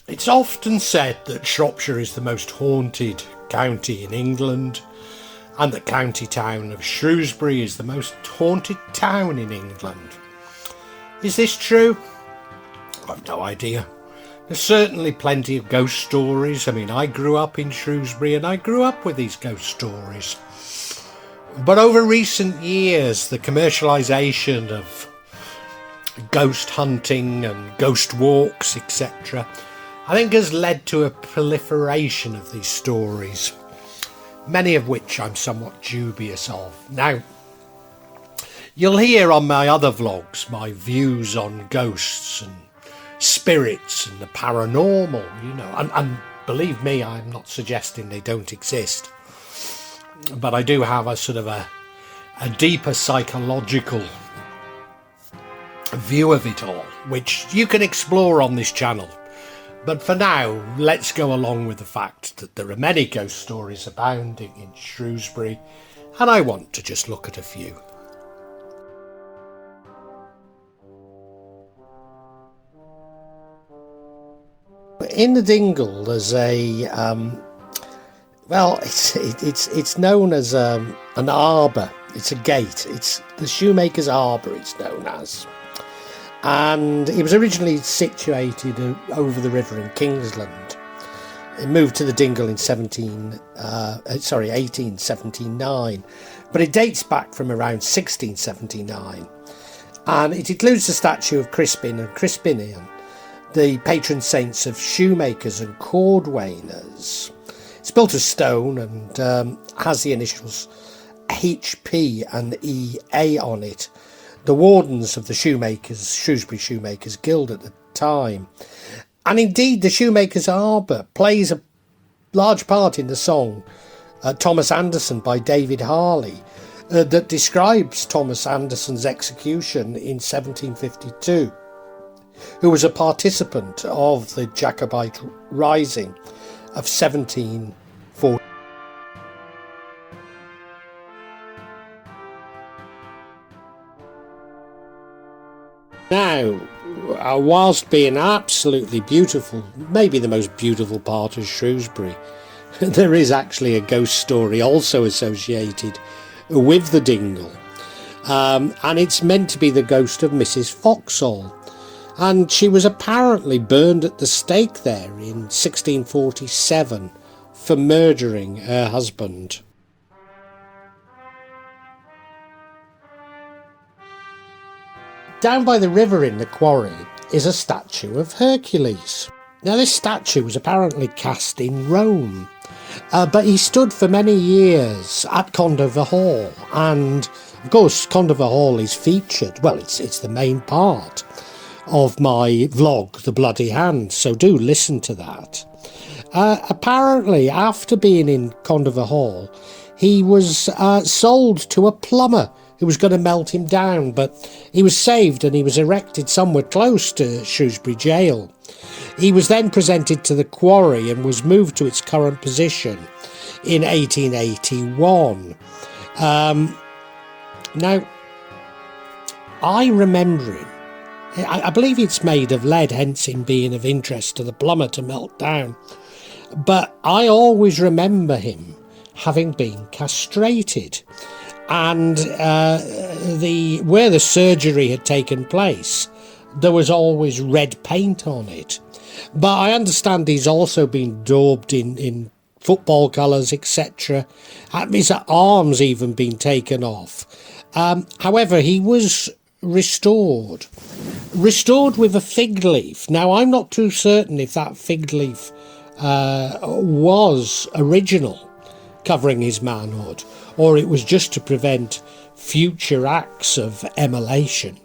It's often said that Shropshire is the most haunted county in England, and the county town of Shrewsbury is the most haunted town in England. Is this true? I've no idea. There's certainly plenty of ghost stories. I mean, I grew up in Shrewsbury and I grew up with these ghost stories. But over recent years, the commercialisation of ghost hunting and ghost walks, etc., I think has led to a proliferation of these stories, many of which I'm somewhat dubious of. Now, you'll hear on my other vlogs my views on ghosts and spirits and the paranormal, and believe me, I'm not suggesting they don't exist, but I do have a sort of a deeper psychological view of it all, which you can explore on this channel. But for now, let's go along with the fact that there are many ghost stories abounding in Shrewsbury, and I want to just look at a few. In the Dingle, there's a it's known as an arbour. It's a gate. It's the Shoemaker's Arbour, it's known as. And it was originally situated over the river in Kingsland. It moved to the Dingle in 1879, but it dates back from around 1679, and it includes the statue of Crispin and Crispinian, the patron saints of shoemakers and cordwainers. It's built of stone and has the initials HP and EA on it, the wardens of the Shrewsbury Shoemakers Guild at the time. And indeed, the Shoemaker's Arbour plays a large part in the song Thomas Anderson by David Harley that describes Thomas Anderson's execution in 1752, who was a participant of the Jacobite Rising of 1740. Now, whilst being absolutely beautiful, maybe the most beautiful part of Shrewsbury, there is actually a ghost story also associated with the Dingle, and it's meant to be the ghost of Mrs. Foxall, and she was apparently burned at the stake there in 1647 for murdering her husband. Down by the river in the quarry is a statue of Hercules. Now, this statue was apparently cast in Rome, but he stood for many years at Condover Hall, and of course Condover Hall is featured, well, it's the main part of my vlog, The Bloody Hand, so do listen to that. Apparently, after being in Condover Hall, he was sold to a plumber who was going to melt him down, but he was saved and he was erected somewhere close to Shrewsbury Jail. He was then presented to the quarry and was moved to its current position in 1881. Now, I remember him. I believe it's made of lead, hence him being of interest to the plumber to melt down. But I always remember him having been castrated, and where the surgery had taken place, there was always red paint on it. But I understand he's also been daubed in football colours, etc. His arms even been taken off. However, he was restored with a fig leaf. Now, I'm not too certain if that fig leaf was original, covering his manhood, or it was just to prevent future acts of immolation.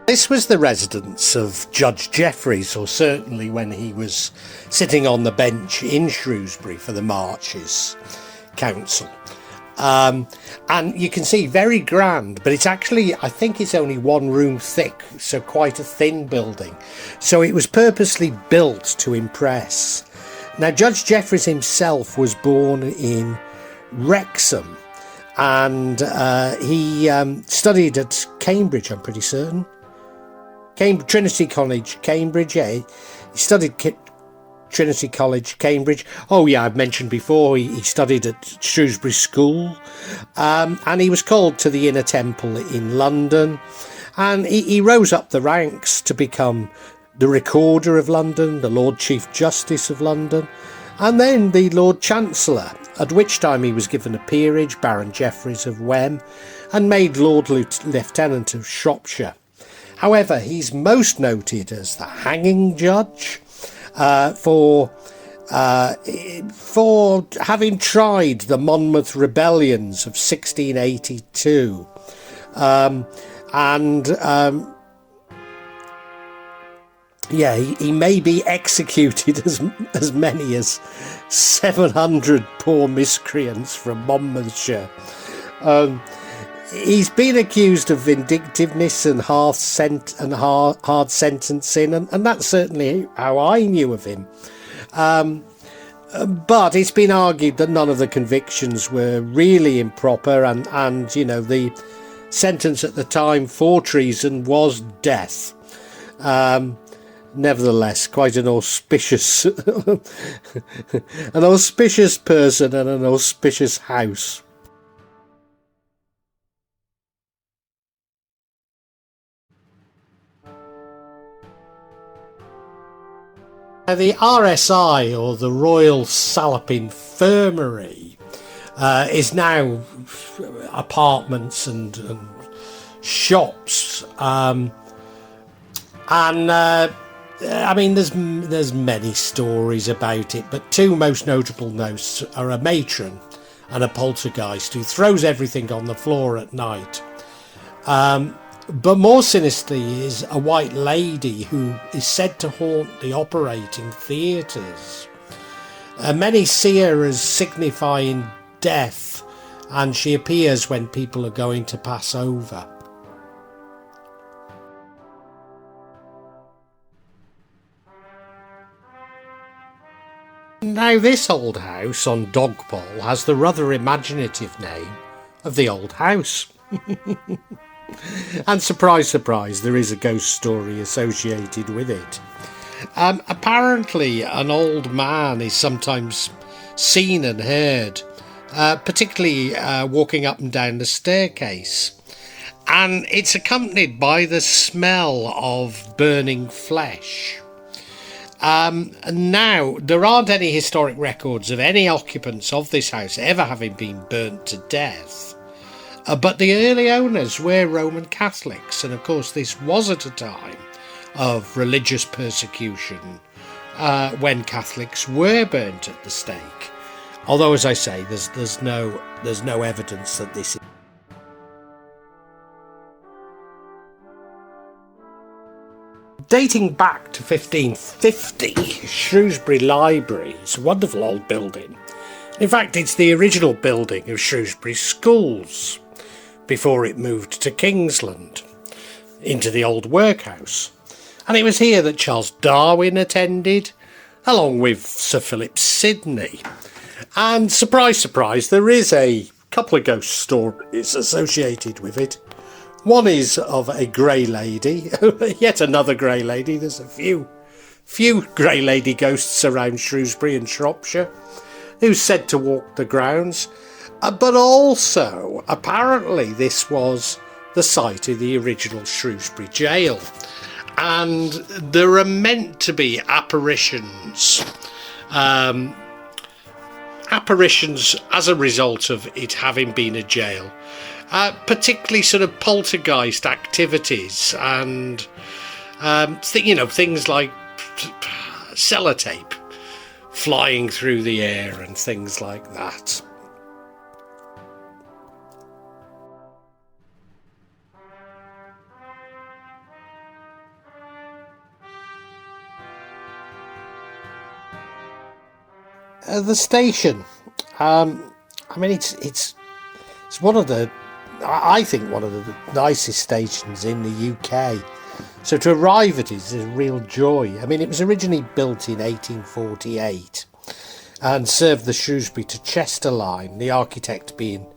This was the residence of Judge Jefferies, or certainly when he was sitting on the bench in Shrewsbury for the Marches Council. And you can see, very grand, but it's actually, I think it's only one room thick, so quite a thin building. So it was purposely built to impress. Now, Judge Jefferies himself was born in Wrexham, and he studied at Cambridge, I'm pretty certain. Trinity College, Cambridge, yeah. He studied Trinity College, Cambridge. Oh yeah, I've mentioned before he studied at Shrewsbury School, and he was called to the Inner Temple in London, and he rose up the ranks to become the Recorder of London, the Lord Chief Justice of London, and then the Lord Chancellor, at which time he was given a peerage, Baron Jefferies of Wem, and made Lord Lieutenant of Shropshire. However, he's most noted as the hanging judge for having tried the Monmouth rebellions of 1682, he may be executed as many as 700 poor miscreants from Monmouthshire. He's been accused of vindictiveness and hard sentencing, and that's certainly how I knew of him. But it's been argued that none of the convictions were really improper, and the sentence at the time for treason was death. Nevertheless, quite an auspicious person and an auspicious house. The RSI, or the Royal Salop Infirmary, is now apartments and shops, there's many stories about it, but two most notable notes are a matron and a poltergeist who throws everything on the floor at night. But more sinisterly is a white lady who is said to haunt the operating theatres. Many see her as signifying death, and she appears when people are going to pass over. Now, this old house on Dogpole has the rather imaginative name of the old house. And surprise, surprise, there is a ghost story associated with it. Apparently, an old man is sometimes seen and heard, particularly walking up and down the staircase. And it's accompanied by the smell of burning flesh. Now, there aren't any historic records of any occupants of this house ever having been burnt to death. But the early owners were Roman Catholics, and of course this was at a time of religious persecution when Catholics were burnt at the stake. Although, as I say, there's no evidence that this is. Dating back to 1550, Shrewsbury Library is a wonderful old building. In fact, it's the original building of Shrewsbury Schools, before it moved to Kingsland, into the old workhouse. And it was here that Charles Darwin attended, along with Sir Philip Sidney. And surprise, surprise, there is a couple of ghost stories associated with it. One is of a grey lady, yet another grey lady. There's a few grey lady ghosts around Shrewsbury and Shropshire, who's said to walk the grounds. But also, apparently, this was the site of the original Shrewsbury jail. And there are meant to be apparitions as a result of it having been a jail. Particularly sort of poltergeist activities and, things like sellotape flying through the air and things like that. The station, it's one of the, I think, one of the nicest stations in the UK. So to arrive at it is a real joy. It was originally built in 1848 and served the Shrewsbury to Chester line, the architect being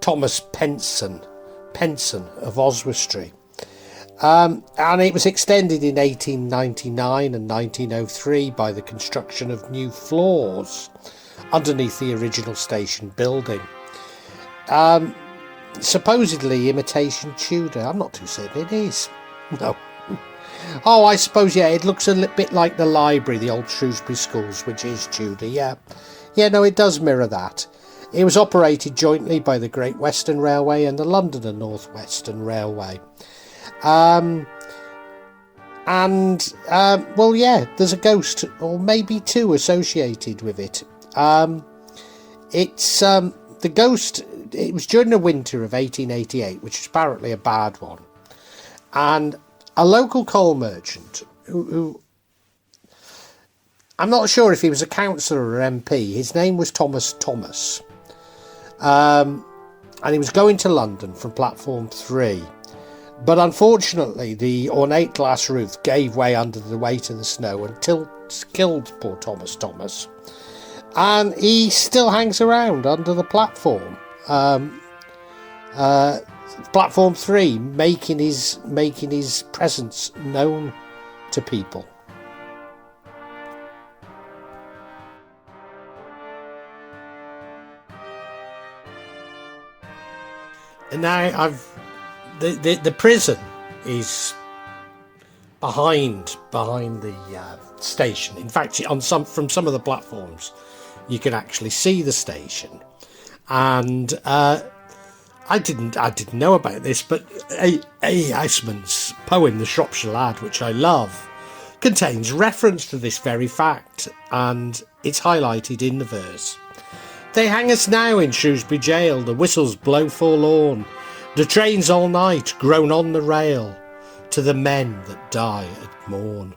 Thomas Penson of Oswestry. And it was extended in 1899 and 1903 by the construction of new floors underneath the original station building. Supposedly imitation Tudor. I'm not too certain it is. No. Oh, I suppose, yeah, it looks a bit like the library, the old Shrewsbury schools, which is Tudor, yeah. Yeah, no, it does mirror that. It was operated jointly by the Great Western Railway and the London and North Western Railway. Well, yeah, there's a ghost, or maybe two, associated with it. It's the ghost. It was during the winter of 1888, which is apparently a bad one, and a local coal merchant who I'm not sure if he was a councillor or MP. His name was Thomas, and he was going to London from platform 3. But unfortunately, the ornate glass roof gave way under the weight of the snow and killed poor Thomas. And he still hangs around under the platform. Platform 3, making his presence known to people. And now the prison is behind the station. In fact, from some of the platforms, you can actually see the station. And I didn't know about this, but A. Iceman's poem, The Shropshire Lad, which I love, contains reference to this very fact, and it's highlighted in the verse. They hang us now in Shrewsbury jail, the whistles blow forlorn, the trains all night groan on the rail, to the men that die at morn.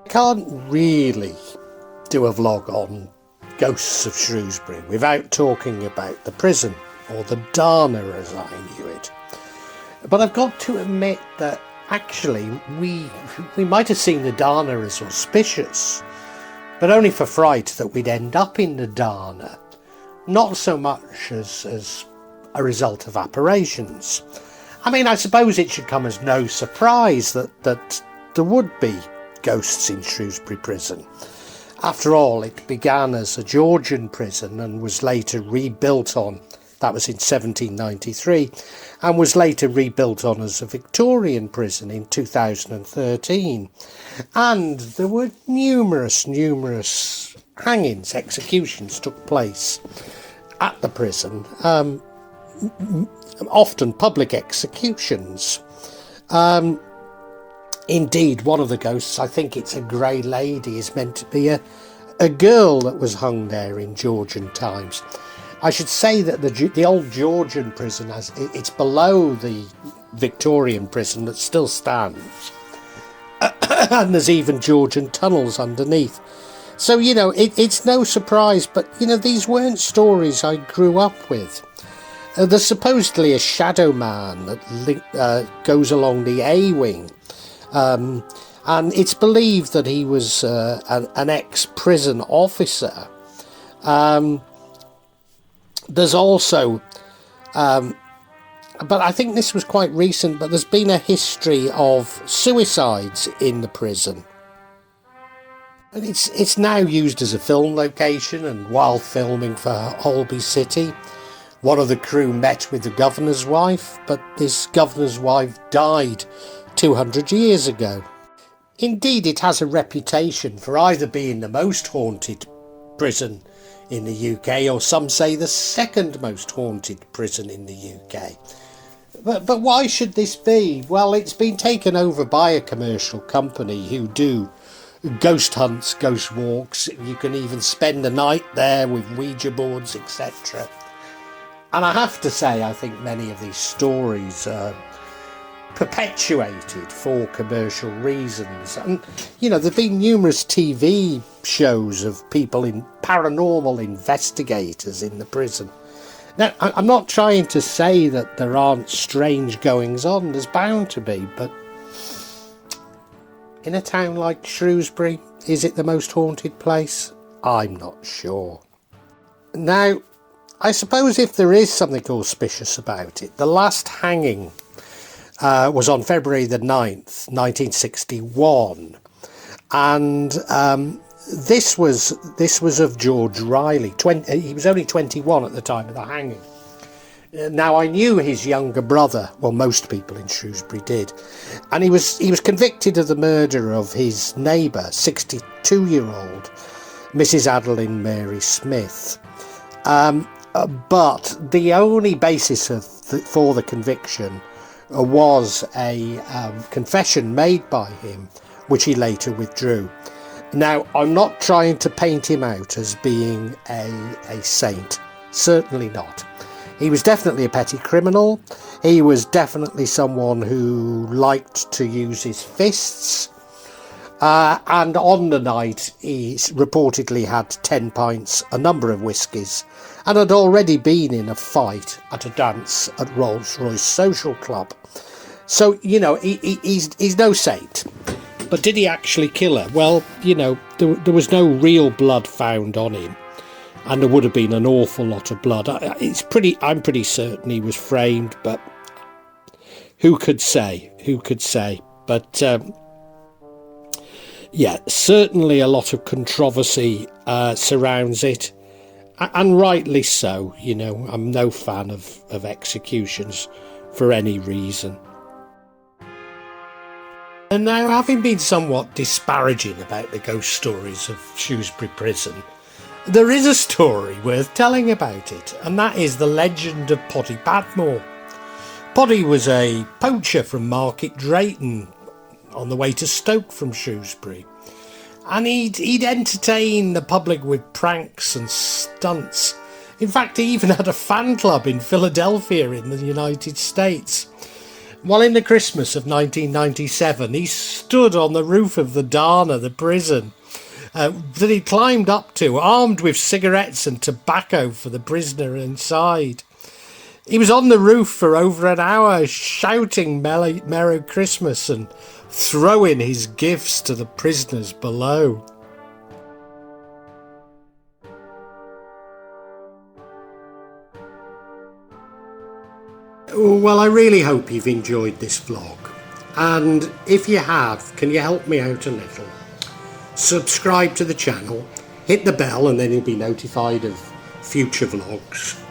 I can't really do a vlog on Ghosts of Shrewsbury without talking about the prison, or the Darner as I knew it. But I've got to admit that actually we might have seen the Darner as auspicious, but only for fright that we'd end up in the Darner, not so much as a result of apparitions. I mean, I suppose it should come as no surprise that there would be ghosts in Shrewsbury Prison. After all, it began as a Georgian prison and was later rebuilt on, that was in 1793, and was later rebuilt on as a Victorian prison in 2013. And there were numerous hangings, executions took place at the prison, often public executions. Indeed, one of the ghosts, I think it's a grey lady, is meant to be a girl that was hung there in Georgian times. I should say that the old Georgian prison, it's below the Victorian prison that still stands. And there's even Georgian tunnels underneath. So, it's no surprise, but, these weren't stories I grew up with. There's supposedly a shadow man that goes along the A-wing. And it's believed that he was an ex-prison officer. There's also, but I think this was quite recent, but there's been a history of suicides in the prison. And it's now used as a film location, and while filming for Holby City, one of the crew met with the governor's wife, but this governor's wife died 200 years ago. Indeed, it has a reputation for either being the most haunted prison in the UK, or some say the second most haunted prison in the UK. But why should this be? Well, it's been taken over by a commercial company who do ghost hunts, ghost walks. You can even spend the night there with Ouija boards, etc. And I have to say, I think many of these stories are perpetuated for commercial reasons. And, there've been numerous TV shows of people in paranormal investigators in the prison. Now, I'm not trying to say that there aren't strange goings on. There's bound to be, but in a town like Shrewsbury? Is it the most haunted place? I'm not sure. Now, I suppose if there is something auspicious about it, the last hanging was on February the 9th, 1961. And this was of George Riley. He was only 21 at the time of the hanging. Now, I knew his younger brother. Well, most people in Shrewsbury did. And he was convicted of the murder of his neighbour, 62-year-old Mrs. Adeline Mary Smith. But the only basis for the conviction was a confession made by him, which he later withdrew. Now, I'm not trying to paint him out as being a saint. Certainly not. He was definitely a petty criminal. He was definitely someone who liked to use his fists. And on the night, he reportedly had 10 pints, a number of whiskies, and had already been in a fight at a dance at Rolls-Royce Social Club. So, you know, he's no saint. But did he actually kill her? Well, you know, there was no real blood found on him. And there would have been an awful lot of blood. I'm pretty certain he was framed, but who could say? Who could say? But yeah, certainly a lot of controversy surrounds it, and rightly so. You know, I'm no fan of executions for any reason. And now, having been somewhat disparaging about the ghost stories of Shrewsbury Prison, there is a story worth telling about it, and that is the legend of Poddy Padmore. Poddy was a poacher from Market Drayton on the way to Stoke from Shrewsbury, and he'd entertain the public with pranks and stunts. In fact, he even had a fan club in Philadelphia in the United States. Well, in the Christmas of 1997, he stood on the roof of the Dana, the prison, that he climbed up to, armed with cigarettes and tobacco for the prisoner inside. He was on the roof for over an hour, shouting Merry Christmas and throwing his gifts to the prisoners below. Well, I really hope you've enjoyed this vlog, and if you have, can you help me out a little? Subscribe to the channel, hit the bell, and then you'll be notified of future vlogs.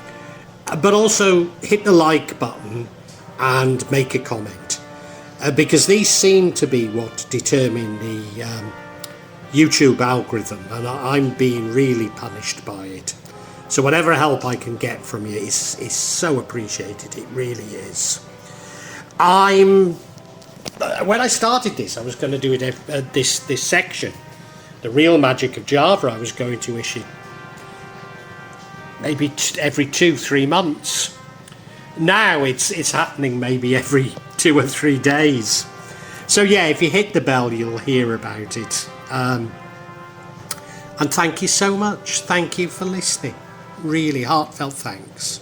But also hit the like button and make a comment, because these seem to be what determine the YouTube algorithm, and I'm being really punished by it. So whatever help I can get from you is so appreciated. It really is. When I started this, I was going to do it this section, the real magic of Java. I was going to issue maybe every 2-3 months. Now it's happening maybe every 2 or 3 days. So yeah, if you hit the bell, you'll hear about it. And thank you so much. Thank you for listening. Really heartfelt thanks.